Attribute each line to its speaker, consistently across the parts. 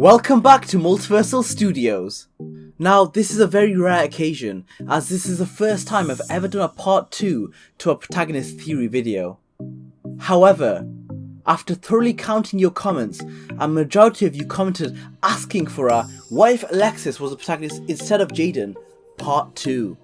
Speaker 1: Welcome back to Multiversal Studios. Now, this is a very rare occasion, as this is the first time I've ever done a part 2 to a Protagonist theory video. However, after thoroughly counting your comments, a majority of you commented asking for a "What if Alexis was a protagonist instead of Jaden?" part 2.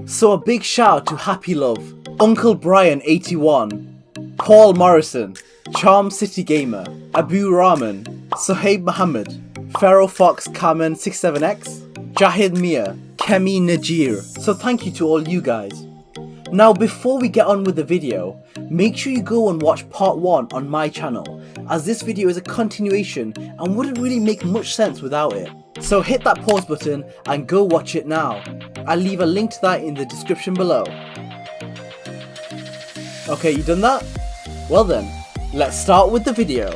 Speaker 1: So a big shout out to Happy Love, Uncle Brian 81, Paul Morrison, Charm City Gamer, Abu Rahman, Sohaib Muhammad, Pharaoh Fox Kamen 67X, Jahid Mia, Kemi Najir. So thank you to all you guys. Now before we get on with the video, make sure you go and watch part 1 on my channel, as this video is a continuation and wouldn't really make much sense without it. So hit that pause button and go watch it now. I'll leave a link to that in the description below. Okay, you done that? Well then, let's start with the video.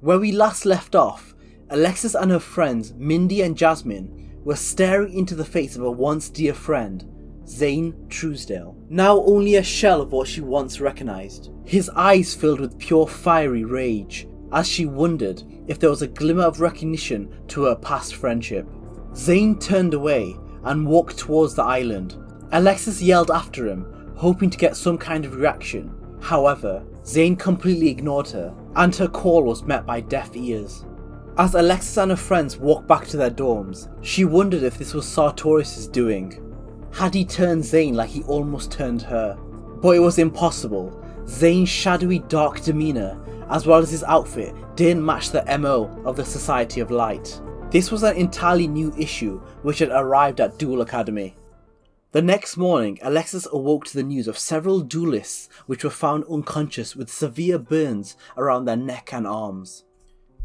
Speaker 1: Where we last left off, Alexis and her friends Mindy and Jasmine were staring into the face of a once dear friend, Zane Truesdale, now only a shell of what she once recognised. His eyes filled with pure fiery rage, as she wondered if there was a glimmer of recognition to her past friendship. Zane turned away and walked towards the island. Alexis yelled after him, hoping to get some kind of reaction. However, Zane completely ignored her, and her call was met by deaf ears. As Alexis and her friends walked back to their dorms, she wondered if this was Sartorius' doing. Had he turned Zane like he almost turned her? But it was impossible. Zane's shadowy dark demeanour, as well as his outfit, didn't match the MO of the Society of Light. This was an entirely new issue which had arrived at Duel Academy. The next morning, Alexis awoke to the news of several duelists which were found unconscious with severe burns around their neck and arms.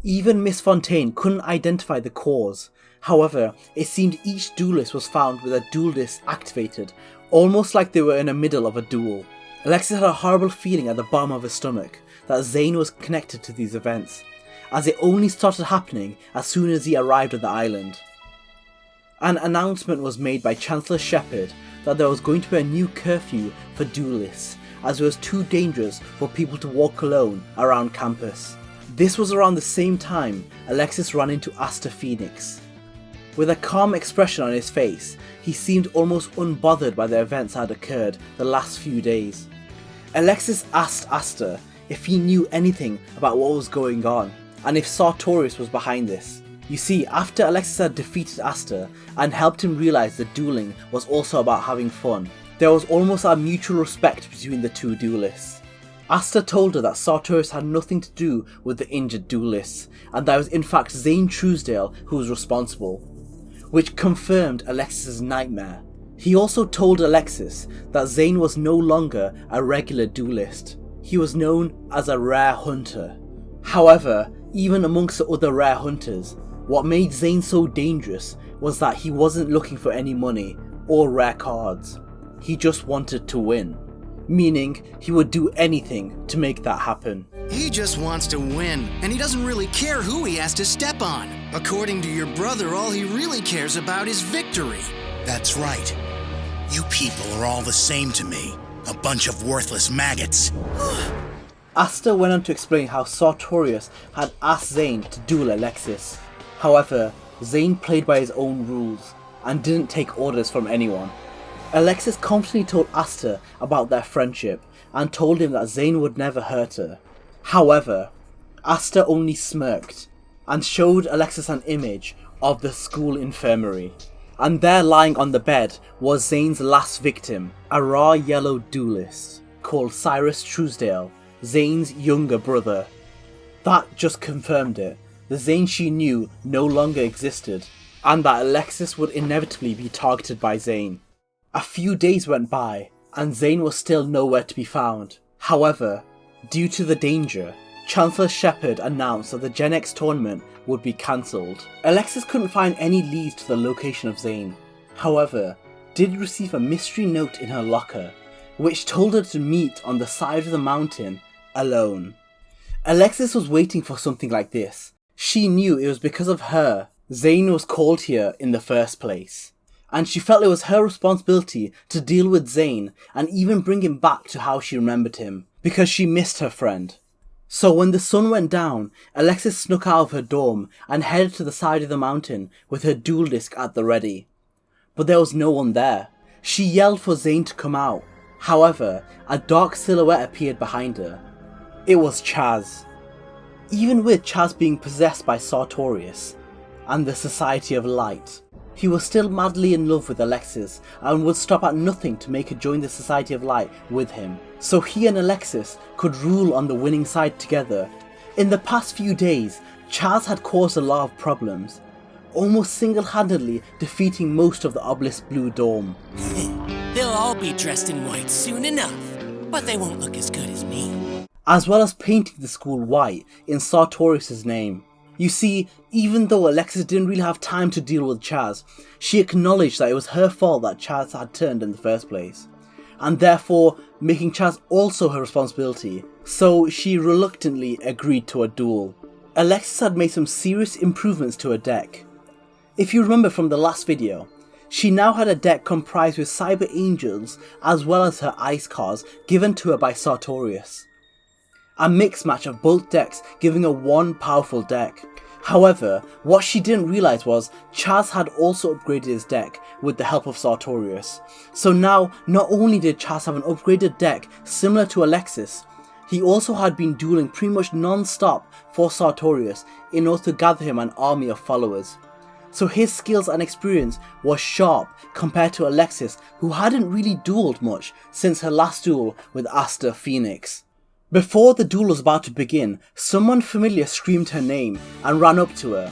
Speaker 1: Even Miss Fontaine couldn't identify the cause. However, it seemed each duelist was found with a duel disc activated, almost like they were in the middle of a duel. Alexis had a horrible feeling at the bottom of her stomach that Zane was connected to these events, as it only started happening as soon as he arrived at the island. An announcement was made by Chancellor Shepard that there was going to be a new curfew for duelists, as it was too dangerous for people to walk alone around campus. This was around the same time Alexis ran into Aster Phoenix. With a calm expression on his face, he seemed almost unbothered by the events that had occurred the last few days. Alexis asked Aster if he knew anything about what was going on, and if Sartorius was behind this. You see, after Alexis had defeated Aster and helped him realise that dueling was also about having fun, there was almost a mutual respect between the two duelists. Aster told her that Sartorius had nothing to do with the injured duelists, and that it was in fact Zane Truesdale who was responsible, which confirmed Alexis' nightmare. He also told Alexis that Zane was no longer a regular duelist. He was known as a rare hunter. However, even amongst the other rare hunters, what made Zane so dangerous was that he wasn't looking for any money or rare cards. He just wanted to win, meaning he would do anything to make that happen.
Speaker 2: He just wants to win, and he doesn't really care who he has to step on. According to your brother, all he really cares about is victory.
Speaker 3: That's right. You people are all the same to me. A bunch of worthless maggots.
Speaker 1: Aster went on to explain how Sartorius had asked Zane to duel Alexis. However, Zane played by his own rules and didn't take orders from anyone. Alexis confidently told Aster about their friendship and told him that Zane would never hurt her. However, Aster only smirked and showed Alexis an image of the school infirmary. And there lying on the bed was Zane's last victim, a raw yellow duelist called Cyrus Truesdale, Zane's younger brother. That just confirmed it. The Zane she knew no longer existed, and that Alexis would inevitably be targeted by Zane. A few days went by, and Zane was still nowhere to be found. However, due to the danger, Chancellor Shepard announced that the Gen X tournament would be cancelled. Alexis couldn't find any leads to the location of Zane, however, did receive a mystery note in her locker, which told her to meet on the side of the mountain, alone. Alexis was waiting for something like this. She knew it was because of her Zane was called here in the first place, and she felt it was her responsibility to deal with Zane and even bring him back to how she remembered him, because she missed her friend. So when the sun went down, Alexis snuck out of her dorm and headed to the side of the mountain with her duel disc at the ready. But there was no one there. She yelled for Zane to come out. However, a dark silhouette appeared behind her. It was Chazz. Even with Chazz being possessed by Sartorius and the Society of Light, he was still madly in love with Alexis and would stop at nothing to make her join the Society of Light with him, so he and Alexis could rule on the winning side together. In the past few days, Chazz had caused a lot of problems, almost single-handedly defeating most of the Obelisk Blue Dorm.
Speaker 4: They'll all be dressed in white soon enough, but they won't look as good as me.
Speaker 1: As well as painting the school white in Sartorius' name. You see, even though Alexis didn't really have time to deal with Chazz, she acknowledged that it was her fault that Chazz had turned in the first place, and therefore making Chazz also her responsibility, so she reluctantly agreed to a duel. Alexis had made some serious improvements to her deck. If you remember from the last video, she now had a deck comprised with Cyber Angels as well as her ice cards given to her by Sartorius. A mixed match of both decks giving her one powerful deck. However, what she didn't realise was Chazz had also upgraded his deck with the help of Sartorius. So now, not only did Chazz have an upgraded deck similar to Alexis, he also had been dueling pretty much non-stop for Sartorius in order to gather him an army of followers. So his skills and experience was sharp compared to Alexis, who hadn't really duelled much since her last duel with Aster Phoenix. Before the duel was about to begin, someone familiar screamed her name and ran up to her.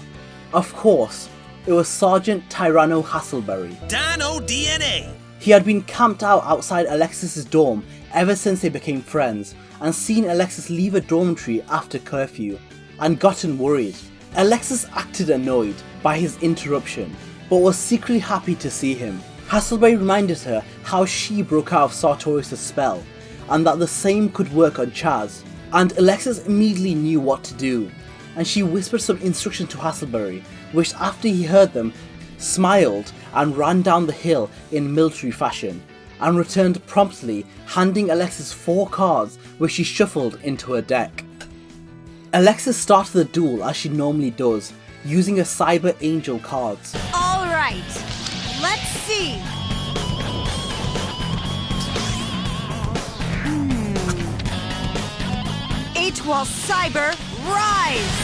Speaker 1: Of course, it was Sergeant Tyranno Hasselberry.
Speaker 3: Dino DNA!
Speaker 1: He had been camped out outside Alexis' dorm ever since they became friends, and seen Alexis leave a dormitory after curfew, and gotten worried. Alexis acted annoyed by his interruption, but was secretly happy to see him. Hasselberry reminded her how she broke out of Sartorius' spell, and that the same could work on Chazz, and Alexis immediately knew what to do, and she whispered some instructions to Hasselberry, which after he heard them, smiled and ran down the hill in military fashion, and returned promptly, handing Alexis 4 cards which she shuffled into her deck. Alexis started the duel as she normally does, using her Cyber Angel cards.
Speaker 5: Alright, let's see. H-Wall Cyber, rise!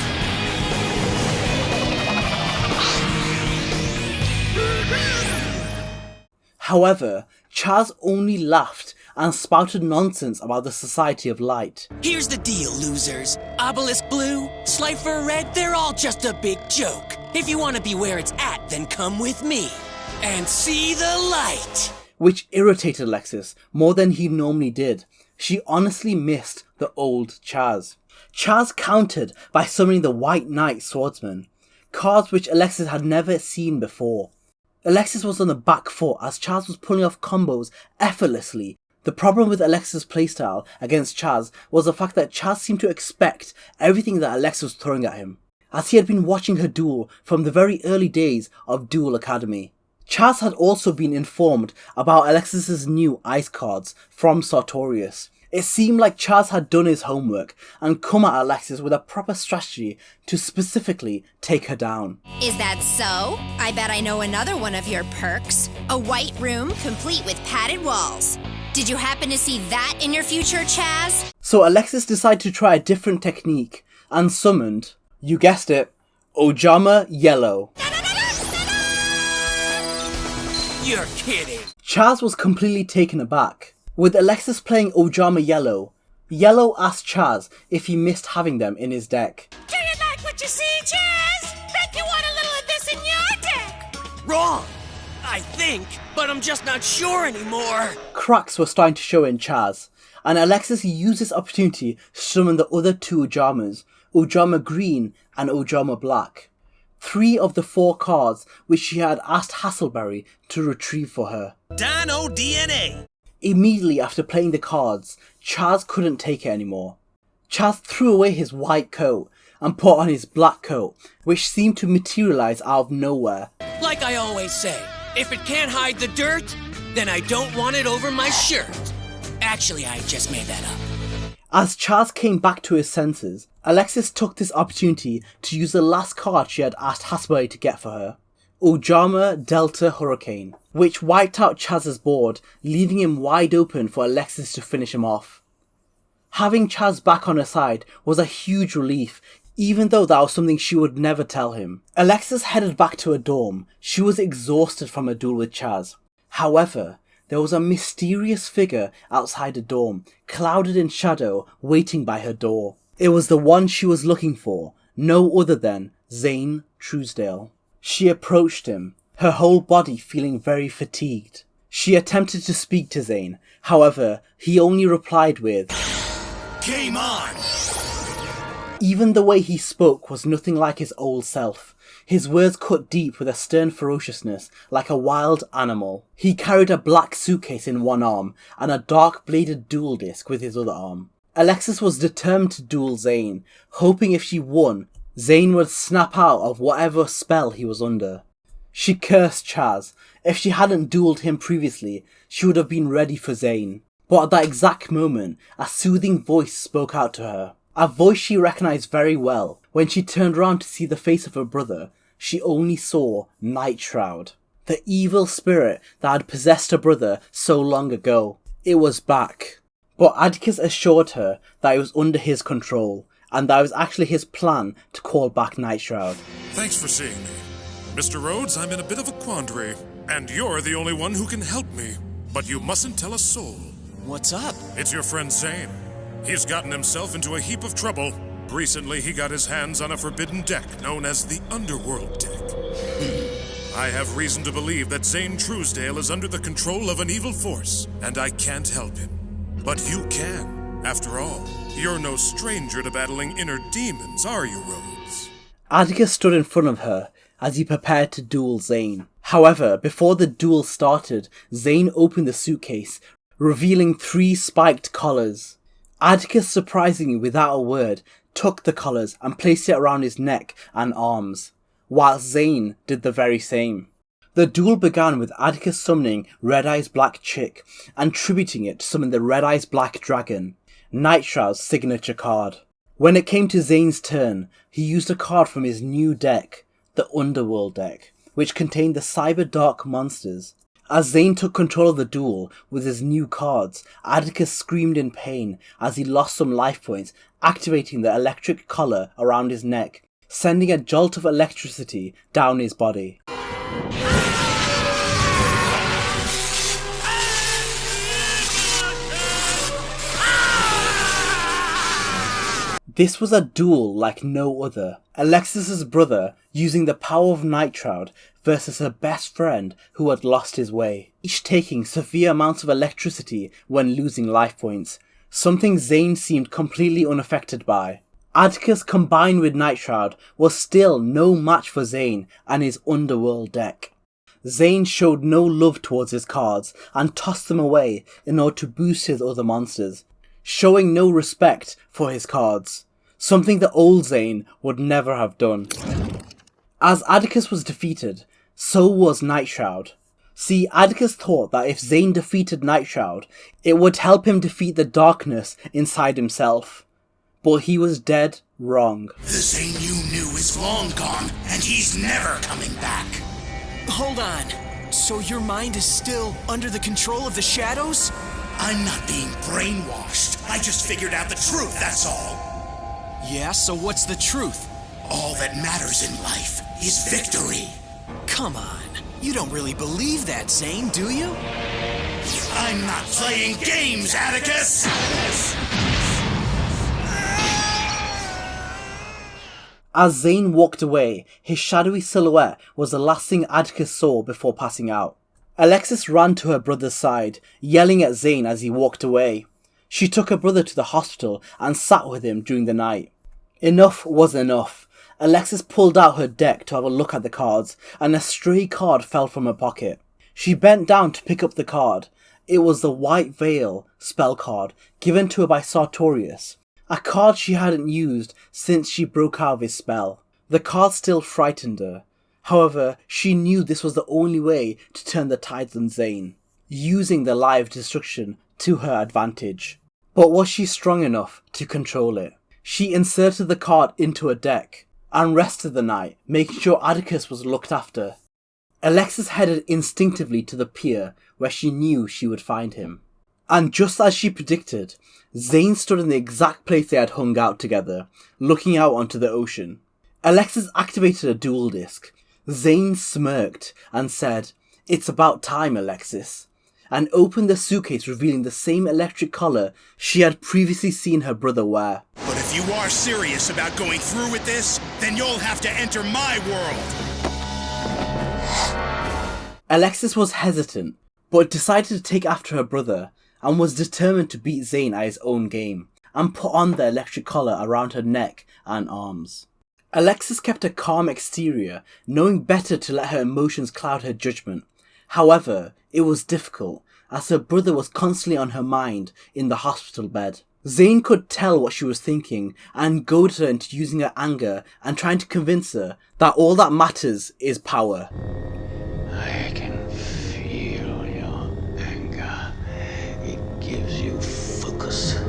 Speaker 1: However, Chazz only laughed and spouted nonsense about the Society of Light.
Speaker 4: Here's the deal, losers. Obelisk Blue, Slifer Red, they're all just a big joke. If you want to be where it's at, then come with me and see the light.
Speaker 1: Which irritated Alexis more than he normally did. She honestly missed the old Chazz. Chazz countered by summoning the White Knight Swordsman, cards which Alexis had never seen before. Alexis was on the back foot as Chazz was pulling off combos effortlessly. The problem with Alexis' playstyle against Chazz was the fact that Chazz seemed to expect everything that Alexis was throwing at him, as he had been watching her duel from the very early days of Duel Academy. Chazz had also been informed about Alexis' new ice cards from Sartorius. It seemed like Chazz had done his homework and come at Alexis with a proper strategy to specifically take her down.
Speaker 5: Is that so? I bet I know another one of your perks. A white room complete with padded walls. Did you happen to see that in your future, Chazz?
Speaker 1: So Alexis decided to try a different technique and summoned, you guessed it, Ojama Yellow.
Speaker 4: You're kidding.
Speaker 1: Chazz was completely taken aback. With Alexis playing Ojama Yellow, Yellow asked Chazz if he missed having them in his deck.
Speaker 6: Do you like what you see, Chazz? Bet you want a little of this in your deck.
Speaker 4: Wrong, I think, but I'm just not sure anymore.
Speaker 1: Cracks were starting to show in Chazz, and Alexis used this opportunity to summon the other 2 Ojamas, Ojama Green and Ojama Black. 3 of the 4 cards which she had asked Hasselberry to retrieve for her.
Speaker 3: Dino DNA!
Speaker 1: Immediately after playing the cards, Chazz couldn't take it anymore. Chazz threw away his white coat and put on his black coat, which seemed to materialise out of nowhere.
Speaker 4: Like I always say, if it can't hide the dirt, then I don't want it over my shirt. Actually, I just made that up.
Speaker 1: As Chazz came back to his senses, Alexis took this opportunity to use the last card she had asked Hasbury to get for her, Ujamaa Delta Hurricane, which wiped out Chazz's board, leaving him wide open for Alexis to finish him off. Having Chazz back on her side was a huge relief, even though that was something she would never tell him. Alexis headed back to her dorm. She was exhausted from her duel with Chazz. However, there was a mysterious figure outside the dorm, clouded in shadow, waiting by her door. It was the one she was looking for, no other than Zane Truesdale. She approached him, her whole body feeling very fatigued. She attempted to speak to Zane, however, he only replied with,
Speaker 3: Game on!
Speaker 1: Even the way he spoke was nothing like his old self. His words cut deep with a stern ferociousness, like a wild animal. He carried a black suitcase in one arm, and a dark-bladed duel disc with his other arm. Alexis was determined to duel Zane, hoping if she won, Zane would snap out of whatever spell he was under. She cursed Chazz. If she hadn't duelled him previously, she would have been ready for Zane. But at that exact moment, a soothing voice spoke out to her. A voice she recognised very well. When she turned around to see the face of her brother, she only saw Nightshroud, the evil spirit that had possessed her brother so long ago. It was back. But Atticus assured her that it was under his control, and that it was actually his plan to call back Nightshroud.
Speaker 7: Thanks for seeing me. Mr. Rhodes, I'm in a bit of a quandary, and you're the only one who can help me. But you mustn't tell a soul.
Speaker 4: What's up?
Speaker 7: It's your friend Zane. He's gotten himself into a heap of trouble. Recently, he got his hands on a forbidden deck known as the Underworld deck. I have reason to believe that Zane Truesdale is under the control of an evil force, and I can't help him. But you can. After all, you're no stranger to battling inner demons, are you, Rhodes?
Speaker 1: Atticus stood in front of her as he prepared to duel Zane. However, before the duel started, Zane opened the suitcase, revealing 3 spiked collars. Atticus, surprisingly without a word, took the collars and placed it around his neck and arms, whilst Zane did the very same. The duel began with Atticus summoning Red Eyes Black Chick and tributing it to summon the Red Eyes Black Dragon, Nightshroud's signature card. When it came to Zane's turn, he used a card from his new deck, the Underworld deck, which contained the Cyber Dark monsters. As Zane took control of the duel with his new cards, Atticus screamed in pain as he lost some life points, activating the electric collar around his neck, sending a jolt of electricity down his body. This was a duel like no other. Alexis's brother using the power of Nightshroud versus her best friend who had lost his way, each taking severe amounts of electricity when losing life points, something Zane seemed completely unaffected by. Atticus combined with Nightshroud was still no match for Zane and his Underworld deck. Zane showed no love towards his cards and tossed them away in order to boost his other monsters, showing no respect for his cards, something that old Zane would never have done. As Atticus was defeated, so was Nightshroud. See, Atticus thought that if Zane defeated Nightshroud, it would help him defeat the darkness inside himself. But he was dead wrong.
Speaker 3: The Zane you knew is long gone, and he's never coming back.
Speaker 4: Hold on. So your mind is still under the control of the shadows?
Speaker 3: I'm not being brainwashed. I just figured out the truth, that's all.
Speaker 4: Yeah, so what's the truth?
Speaker 3: All that matters in life is victory.
Speaker 4: Come on. You don't really believe that, Zane, do you?
Speaker 3: I'm not playing games, Atticus!
Speaker 1: As Zane walked away, his shadowy silhouette was the last thing Atticus saw before passing out. Alexis ran to her brother's side, yelling at Zane as he walked away. She took her brother to the hospital and sat with him during the night. Enough was enough. Alexis pulled out her deck to have a look at the cards, and a stray card fell from her pocket. She bent down to pick up the card. It was the White Veil spell card given to her by Sartorius, a card she hadn't used since she broke out of his spell. The card still frightened her. However, she knew this was the only way to turn the tides on Zane, using the live destruction to her advantage. But was she strong enough to control it? She inserted the card into a deck and rested the night, making sure Atticus was looked after. Alexis headed instinctively to the pier where she knew she would find him. And just as she predicted, Zane stood in the exact place they had hung out together, looking out onto the ocean. Alexis activated a duel disc. Zane smirked and said, "It's about time, Alexis," and opened the suitcase, revealing the same electric collar she had previously seen her brother wear.
Speaker 3: But if you are serious about going through with this, then you'll have to enter my world.
Speaker 1: Alexis was hesitant, but decided to take after her brother and was determined to beat Zane at his own game and put on the electric collar around her neck and arms. Alexis kept a calm exterior, knowing better to let her emotions cloud her judgment. However, it was difficult, as her brother was constantly on her mind in the hospital bed. Zane could tell what she was thinking and goaded her into using her anger and trying to convince her that all that matters is power.
Speaker 8: I can feel your anger. It gives you focus,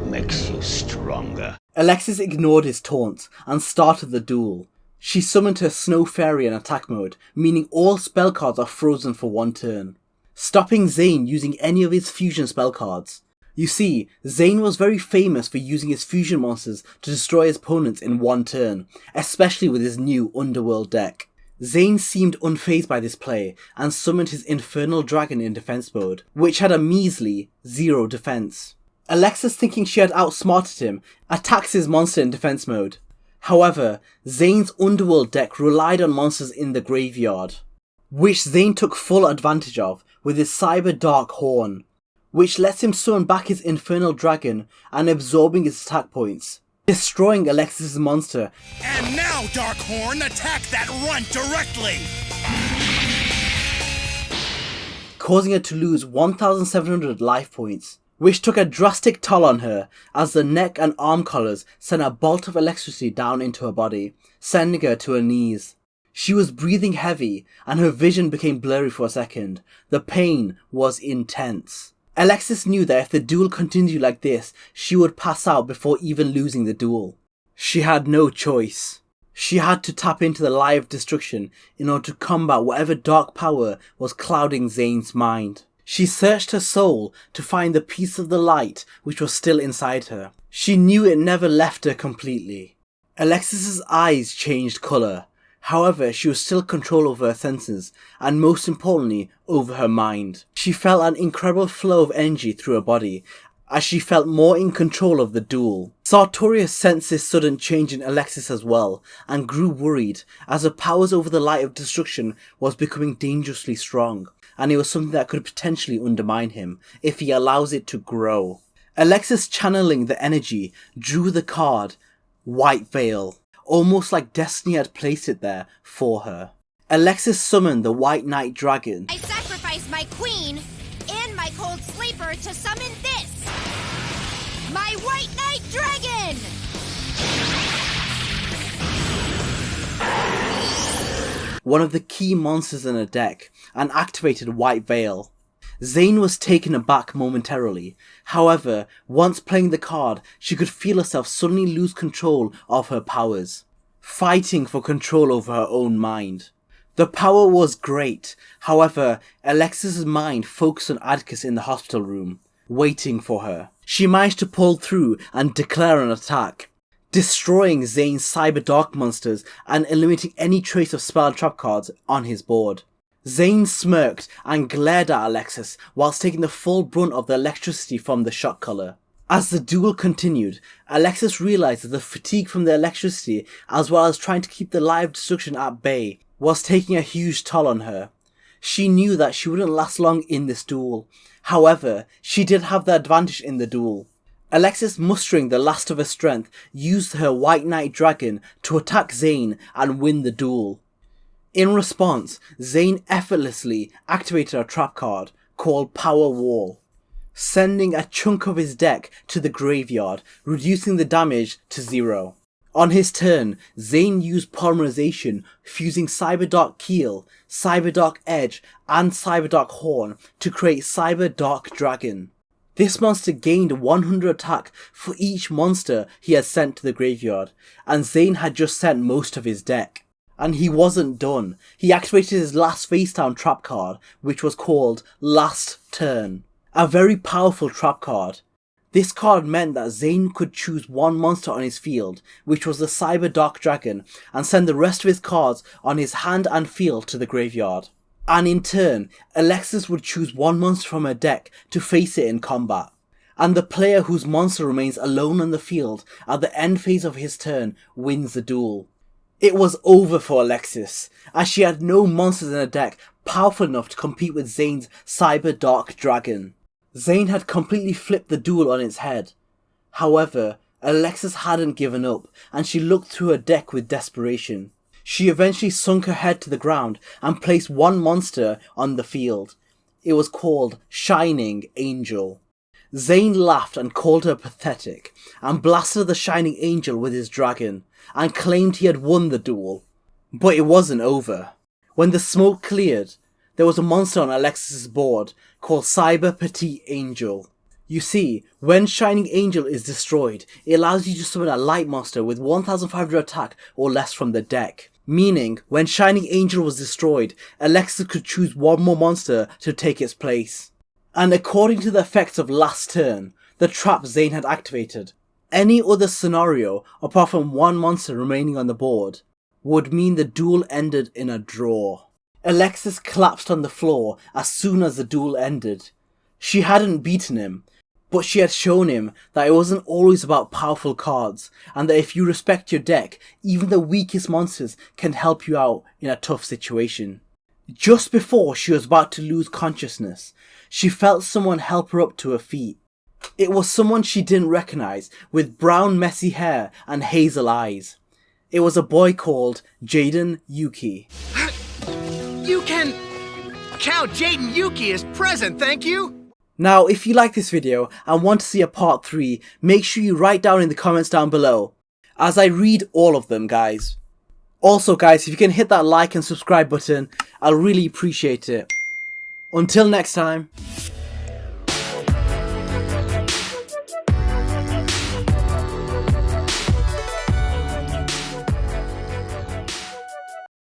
Speaker 8: makes you stronger.
Speaker 1: Alexis ignored his taunts and started the duel. She summoned her Snow Fairy in attack mode, meaning all spell cards are frozen for one turn, stopping Zane using any of his fusion spell cards. You see, Zane was very famous for using his fusion monsters to destroy his opponents in one turn, especially with his new Underworld deck. Zane seemed unfazed by this play and summoned his Infernal Dragon in defense mode, which had a measly 0 defense. Alexis, thinking she had outsmarted him, attacks his monster in defense mode. However, Zane's Underworld deck relied on monsters in the graveyard, which Zane took full advantage of with his Cyber Dark Horn, which lets him summon back his Infernal Dragon and absorbing its attack points, destroying Alexis' monster.
Speaker 3: And now, Dark Horn, attack that runt directly!
Speaker 1: Causing her to lose 1,700 life points, which took a drastic toll on her as the neck and arm collars sent a bolt of electricity down into her body, sending her to her knees. She was breathing heavy and her vision became blurry for a second. The pain was intense. Alexis knew that if the duel continued like this, she would pass out before even losing the duel. She had no choice. She had to tap into the lie of destruction in order to combat whatever dark power was clouding Zane's mind. She searched her soul to find the piece of the light which was still inside her. She knew it never left her completely. Alexis's eyes changed colour. However, she was still in control over her senses, and most importantly, over her mind. She felt an incredible flow of energy through her body, as she felt more in control of the duel. Sartorius sensed this sudden change in Alexis as well, and grew worried, as her powers over the light of destruction was becoming dangerously strong, and it was something that could potentially undermine him, if he allows it to grow. Alexis, channeling the energy, drew the card, White Veil, almost like destiny had placed it there for her. Alexis summoned the White Knight Dragon.
Speaker 5: I sacrificed my queen and my cold sleeper to summon this! My White Knight Dragon!
Speaker 1: One of the key monsters in her deck, and activated White Veil. Zane was taken aback momentarily. However, once playing the card, she could feel herself suddenly lose control of her powers, fighting for control over her own mind. The power was great. However, Alexis' mind focused on Atticus in the hospital room, waiting for her. She managed to pull through and declare an attack, destroying Zane's Cyber Dark monsters and eliminating any trace of spell and trap cards on his board. Zane smirked and glared at Alexis whilst taking the full brunt of the electricity from the shock collar. As the duel continued, Alexis realised that the fatigue from the electricity, as well as trying to keep the live destruction at bay, was taking a huge toll on her. She knew that she wouldn't last long in this duel. However, she did have the advantage in the duel. Alexis, mustering the last of her strength, used her White Knight Dragon to attack Zane and win the duel. In response, Zane effortlessly activated a trap card called Power Wall, sending a chunk of his deck to the graveyard, reducing the damage to 0. On his turn, Zane used Polymerization, fusing Cyberdark Keel, Cyberdark Edge, and Cyberdark Horn to create Cyber Dark Dragon. This monster gained 100 attack for each monster he had sent to the graveyard, and Zane had just sent most of his deck. And he wasn't done. He activated his last face down trap card, which was called Last Turn. A very powerful trap card. This card meant that Zane could choose one monster on his field, which was the Cyber Dark Dragon, and send the rest of his cards on his hand and field to the graveyard. And in turn, Alexis would choose one monster from her deck to face it in combat. And the player whose monster remains alone on the field at the end phase of his turn wins the duel. It was over for Alexis, as she had no monsters in her deck powerful enough to compete with Zane's Cyber Dark Dragon. Zane had completely flipped the duel on its head. However, Alexis hadn't given up, and she looked through her deck with desperation. She eventually sunk her head to the ground and placed one monster on the field. It was called Shining Angel. Zane laughed and called her pathetic, and blasted the Shining Angel with his dragon, and claimed he had won the duel. But it wasn't over. When the smoke cleared, there was a monster on Alexis' board called Cyber Petite Angel. You see, when Shining Angel is destroyed, it allows you to summon a light monster with 1500 attack or less from the deck. Meaning, when Shining Angel was destroyed, Alexis could choose one more monster to take its place. And according to the effects of Last Turn, the trap Zane had activated, any other scenario apart from one monster remaining on the board would mean the duel ended in a draw. Alexis collapsed on the floor as soon as the duel ended. She hadn't beaten him, but she had shown him that it wasn't always about powerful cards, and that if you respect your deck, even the weakest monsters can help you out in a tough situation. Just before she was about to lose consciousness, she felt someone help her up to her feet. It was someone she didn't recognize, with brown messy hair and hazel eyes. It was a boy called Jaden Yuki.
Speaker 9: You can count Jaden Yuki as present, thank you.
Speaker 1: Now, if you like this video and want to see a part 3, make sure you write down in the comments down below, as I read all of them, guys. Also, guys, if you can hit that like and subscribe button, I'll really appreciate it. Until next time.